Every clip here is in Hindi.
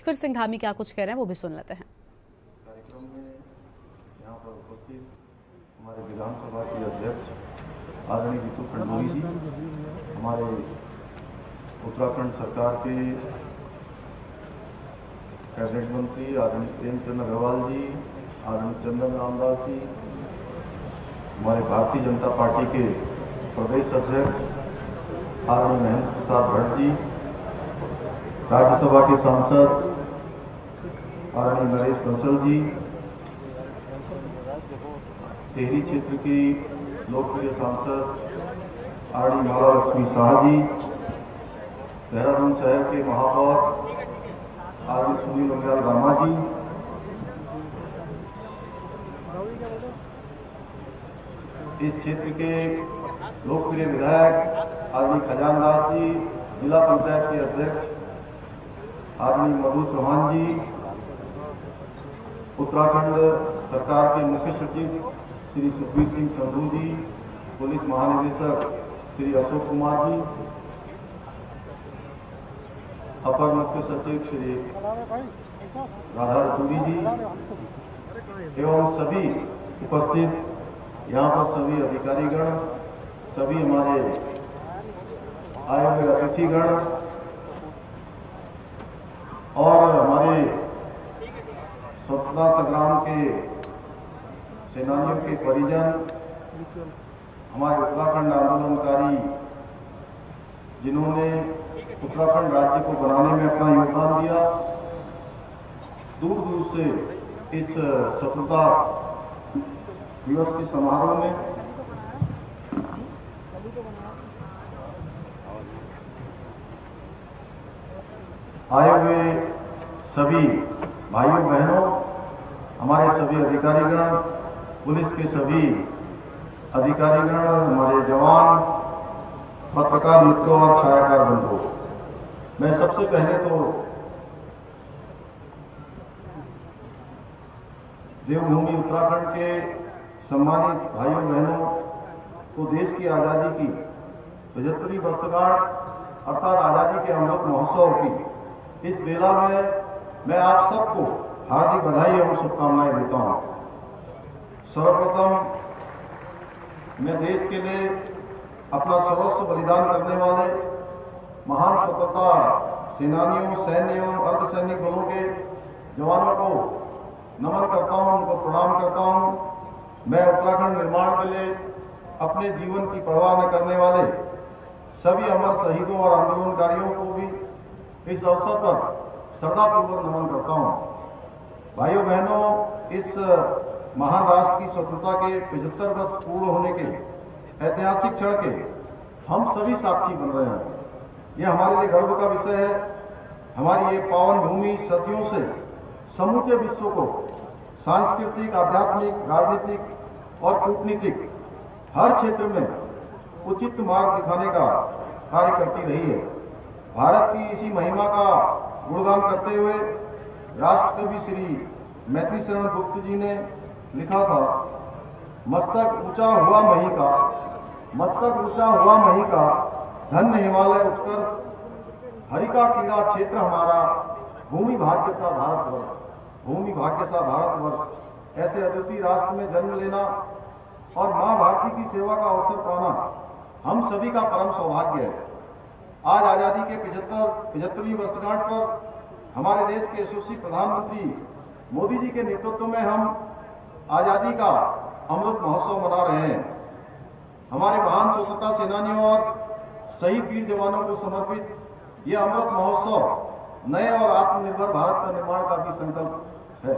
लश्कर सिंह धामी क्या कुछ कह रहे हैं वो भी सुन लेते हैं। कार्यक्रम में यहाँ पर उपस्थित हमारे विधानसभा के अध्यक्ष आदरणीय जीतू खंडूरी जी, हमारे उत्तराखंड सरकार के कैबिनेट मंत्री आदरणीय प्रेमचंद अग्रवाल जी, आदरणीय चंदन रामदास जी, हमारे भारतीय जनता पार्टी के प्रदेश अध्यक्ष आदरणीय महेंद्र प्रसाद भट्ट जी, राज्यसभा के सांसद आदरणीय नरेश बंसल जी, टिहरी क्षेत्र की लोकप्रिय सांसद आदरणीय माला लक्ष्मी शाह जी, देहरादून शहर के महापौर आदरणीय सुनील उनियाल रामा जी, इस क्षेत्र के लोकप्रिय विधायक आदरणीय खजान दास जी, जिला पंचायत के अध्यक्ष आदरणीय मधु चौहान जी, उत्तराखंड सरकार के मुख्य सचिव श्री सुखबीर सिंह संधू जी, पुलिस महानिदेशक श्री अशोक कुमार जी, अपर मुख्य सचिव श्री राधा रतूरी जी एवं सभी उपस्थित यहाँ पर सभी अधिकारीगण, सभी हमारे आए हुए अतिथिगण और हमारे स्वतंत्रता संग्राम के सेनानियों के परिजन, हमारे उत्तराखंड आंदोलनकारी जिन्होंने उत्तराखंड राज्य को बनाने में अपना योगदान दिया, दूर दूर से इस स्वतंत्रता दिवस के समारोह में आए हुए सभी भाइयों बहनों, हमारे सभी अधिकारीगण, पुलिस के सभी अधिकारीगण, हमारे जवान, पत्रकार मित्रों और छायाकार बंधुओं, मैं सबसे पहले तो देवभूमि उत्तराखंड के सम्मानित भाइयों बहनों को देश की आज़ादी की 75वीं वर्षगांठ अर्थात आज़ादी के अमृत महोत्सव की इस बेला में मैं आप सबको हार्दिक बधाई एवं शुभकामनाएं देता हूं। सर्वप्रथम मैं देश के लिए अपना सर्वस्व बलिदान करने वाले महान स्वतंत्रता सेनानियों, सैन्य एवं अर्धसैनिक बलों के जवानों को नमन करता हूं, उनको प्रणाम करता हूं। मैं उत्तराखंड निर्माण के लिए अपने जीवन की परवाह न करने वाले सभी अमर शहीदों और आंदोलनकारियों को भी इस अवसर पर श्रद्धापूर्वक नमन करता हूं। भाइयों बहनों, इस महान राष्ट्र की स्वतंत्रता के 75 वर्ष पूर्ण होने के ऐतिहासिक क्षण के हम सभी साक्षी बन रहे हैं। यह हमारे लिए गर्व का विषय है। हमारी ये पावन भूमि सदियों से समूचे विश्व को सांस्कृतिक, आध्यात्मिक, राजनीतिक और कूटनीतिक हर क्षेत्र में उचित मार्ग दिखाने का कार्य करती रही है। भारत की इसी महिमा का गुणगान करते हुए राष्ट्रकवि श्री मैत्री शरण गुप्त जी ने लिखा था, मस्तक ऊंचा हुआ मही का, मस्तक ऊंचा हुआ मही का, धन्य हिमालय उत्कर्ष, हरि का कीड़ा क्षेत्र हमारा, भूमि भाग्य सा भारतवर्ष, भूमि भाग्य सा भारतवर्ष। ऐसे अद्वितीय राष्ट्र में जन्म लेना और मां भारती की सेवा का अवसर पाना हम सभी का परम सौभाग्य है। आज आजादी के 75वीं वर्षगांठ पर हमारे देश के यशस्वी प्रधानमंत्री मोदी जी के नेतृत्व में हम आजादी का अमृत महोत्सव मना रहे हैं। हमारे महान स्वतंत्रता सेनानियों और शहीद वीर जवानों को समर्पित यह अमृत महोत्सव नए और आत्मनिर्भर भारत का निर्माण का भी संकल्प है।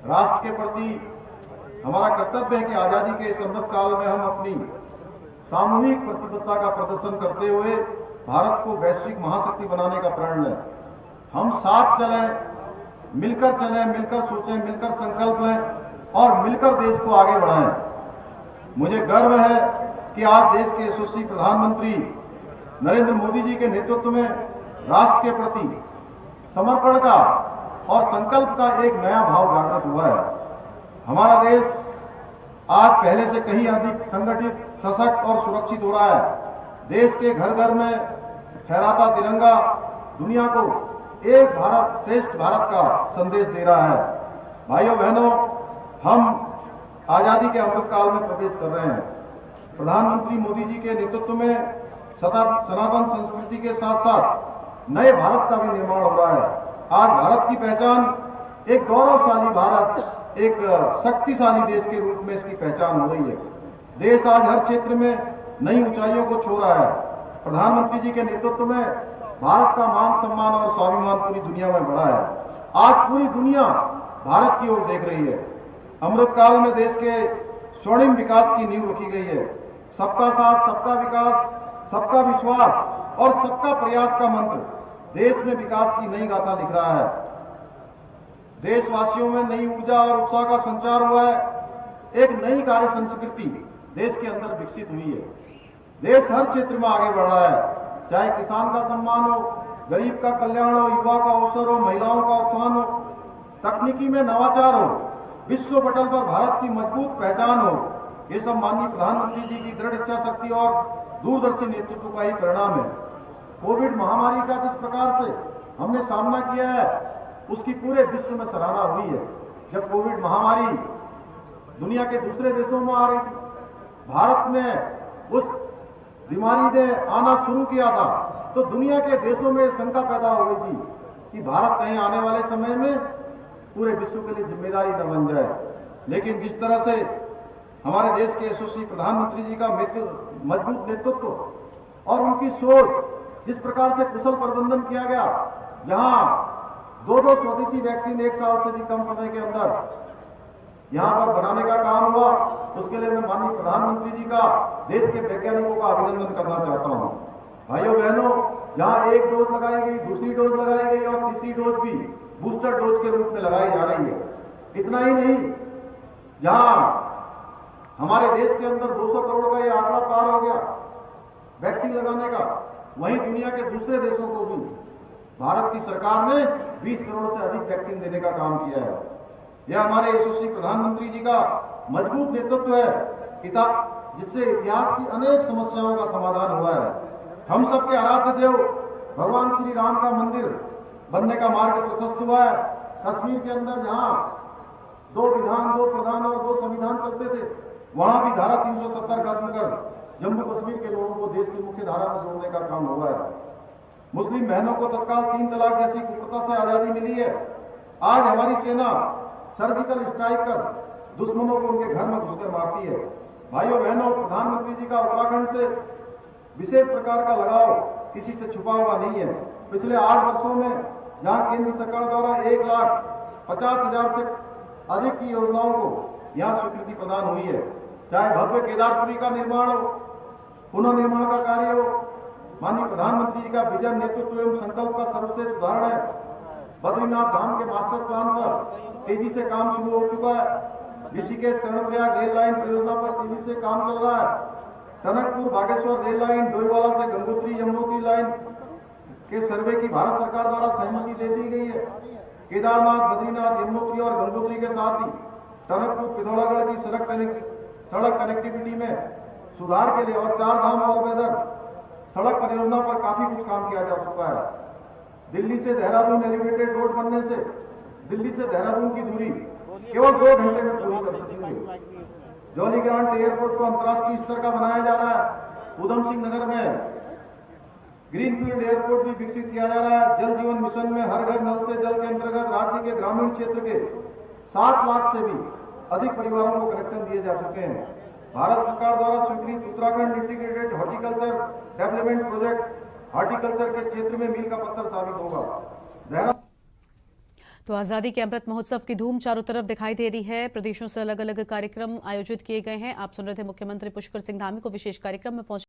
राष्ट्र के प्रति हमारा कर्तव्य है कि आजादी के इस अमृत काल में हम अपनी सामूहिक प्रतिबद्धता का प्रदर्शन करते हुए भारत को वैश्विक महाशक्ति बनाने का प्रण लें। हम साथ चलें, मिलकर चलें, मिलकर सोचें, मिलकर संकल्प लें और मिलकर देश को आगे बढ़ाएं। मुझे गर्व है कि आज देश के यशस्वी प्रधानमंत्री नरेंद्र मोदी जी के नेतृत्व में राष्ट्र के प्रति समर्पण का और संकल्प का एक नया भाव जागृत हुआ है। हमारा देश आज पहले से कहीं अधिक संगठित, सशक्त और सुरक्षित हो रहा है। देश के घर घर में फहराता तिरंगा दुनिया को एक भारत श्रेष्ठ भारत का संदेश दे रहा है। भाइयों बहनों, हम आजादी के अमृत काल में प्रवेश कर रहे हैं। प्रधानमंत्री मोदी जी के नेतृत्व में सनातन संस्कृति के साथ साथ नए भारत का भी निर्माण हो रहा है। आज भारत की पहचान एक गौरवशाली भारत, एक शक्तिशाली देश के रूप में इसकी पहचान हो रही है। देश आज हर क्षेत्र में नई ऊंचाइयों को छू रहा है। प्रधानमंत्री जी के नेतृत्व में भारत का मान सम्मान और स्वाभिमान पूरी दुनिया में बढ़ा है। आज पूरी दुनिया भारत की ओर देख रही है। अमृत काल में देश के स्वर्णिम विकास की नींव रखी गई है। सबका साथ, सबका विकास, सबका विश्वास और सबका प्रयास का मंत्र देश में विकास की नई गाथा लिख रहा है। देशवासियों में नई ऊर्जा और उत्साह का संचार हुआ है। एक नई कार्य संस्कृति देश के अंदर विकसित हुई है। देश हर क्षेत्र में आगे बढ़ रहा है, चाहे किसान का सम्मान हो, गरीब का कल्याण हो, युवा का अवसर हो, महिलाओं का उत्थान हो, तकनीकी में नवाचार हो, विश्व पटल पर भारत की मजबूत पहचान हो। ये सब माननीय प्रधानमंत्री जी की दृढ़ इच्छा शक्ति और दूरदर्शी नेतृत्व का ही परिणाम है। कोविड महामारी का जिस प्रकार से हमने सामना किया है, उसकी पूरे विश्व में सराहना हुई है। जब कोविड महामारी दुनिया के दूसरे देशों में आ रही थी, भारत में उस बीमारी ने आना शुरू किया था, तो दुनिया के देशों में शंका पैदा हो गई थी कि भारत कहीं आने वाले समय में पूरे विश्व के लिए जिम्मेदारी न बन जाए। लेकिन जिस तरह से हमारे देश के यशस्वी प्रधानमंत्री जी का मजबूत नेतृत्व और उनकी सोच, जिस प्रकार से कुशल प्रबंधन किया गया, जहां दो स्वदेशी वैक्सीन 1 साल से भी कम समय के अंदर यहां पर बनाने का काम हुआ, उसके लिए मैं माननीय प्रधानमंत्री जी का, देश के वैज्ञानिकों का अभिनंदन करना चाहता हूं। भाइयों बहनों, जहां एक डोज लगाई गई, दूसरी डोज लगाई गई और तीसरी डोज भी बूस्टर डोज के रूप में लगाई जा रही है। इतना ही नहीं, जहां हमारे देश के अंदर 200 करोड़ का ये आंकड़ा पार हो गया वैक्सीन लगाने का, वहीं दुनिया के दूसरे देशों को भी भारत की सरकार ने 20 करोड़ से अधिक वैक्सीन देने का काम किया है। यह हमारे यशस्वी प्रधानमंत्री जी का मजबूत नेतृत्व है, जिससे इतिहास की अनेक समस्याओं का समाधान हुआ है। हम सबके आराध्य देव भगवान श्री राम का मंदिर बनने का मार्ग प्रशस्त हुआ है। कश्मीर के अंदर जहां 2 विधान, 2 प्रधान और 2 संविधान चलते थे, वहां भी धारा 370 खत्म कर जम्मू कश्मीर के लोगों को देश की मुख्य धारा में जोड़ने का काम हुआ है। मुस्लिम बहनों को तत्काल 3 तलाक जैसी कुप्रथा से आजादी मिली है। आज हमारी सेना सर्जिकल स्ट्राइक कर दुश्मनों को उनके घर में घुसकर मारती है। भाइयों बहनों, प्रधानमंत्री जी का उत्तराखंड से विशेष प्रकार का लगाव किसी से छुपा हुआ नहीं है। पिछले 8 वर्षों में जहां केंद्र सरकार द्वारा 1,50,000 से अधिक की योजनाओं को यहां स्वीकृति प्रदान हुई है, चाहे भव्य केदारपुरी का निर्माण हो, पुनर्निर्माण का कार्य हो, माननीय प्रधानमंत्री जी का विजन, नेतृत्व एवं संकल्प का सर्वश्रेष्ठ उदाहरण है। बद्रीनाथ धाम के मास्टर प्लान पर तेजी से काम शुरू हो चुका है। ऋषिकेश कर्णप्रयाग रेल लाइन परियोजना पर तेजी से काम चल रहा है। टनकपुर बागेश्वर रेल लाइन, डोईवाला से गंगोत्री यमुनोत्री लाइन के सर्वे की भारत सरकार द्वारा सहमति दे दी गई है। केदारनाथ, बद्रीनाथ, यमुनोत्री और गंगोत्री के साथ ही टनकपुर पिथौरागढ़ की सड़क कनेक्टिविटी में सुधार के लिए और 4 धाम और वेदर सड़क परियोजना पर काफी कुछ काम किया जा चुका है। दिल्ली से देहरादून एलिवेटेड रोड बनने से दिल्ली से देहरादून की दूरी केवल 2 घंटे में पूरी कर सकेंगे। जॉली ग्रांट एयरपोर्ट को अंतर्राष्ट्रीय स्तर का बनाया जा रहा है। उधम सिंह नगर में ग्रीनफील्ड एयरपोर्ट भी विकसित किया जा रहा है। जल जीवन मिशन में हर घर नल से जल के अंतर्गत राज्य के ग्रामीण क्षेत्र के 7 लाख से भी अधिक परिवारों को कनेक्शन दिए जा चुके हैं। भारत सरकार द्वारा स्वीकृत Uttarakhand integrated horticulture development project horticulture के क्षेत्र में मील का पत्थर साबित होगा। तो आजादी के अमृत महोत्सव की धूम चारों तरफ दिखाई दे रही है। प्रदेशों से अलग अलग कार्यक्रम आयोजित किए गए हैं। आप सुन रहे थे मुख्यमंत्री पुष्कर सिंह धामी को विशेष कार्यक्रम में पहुंच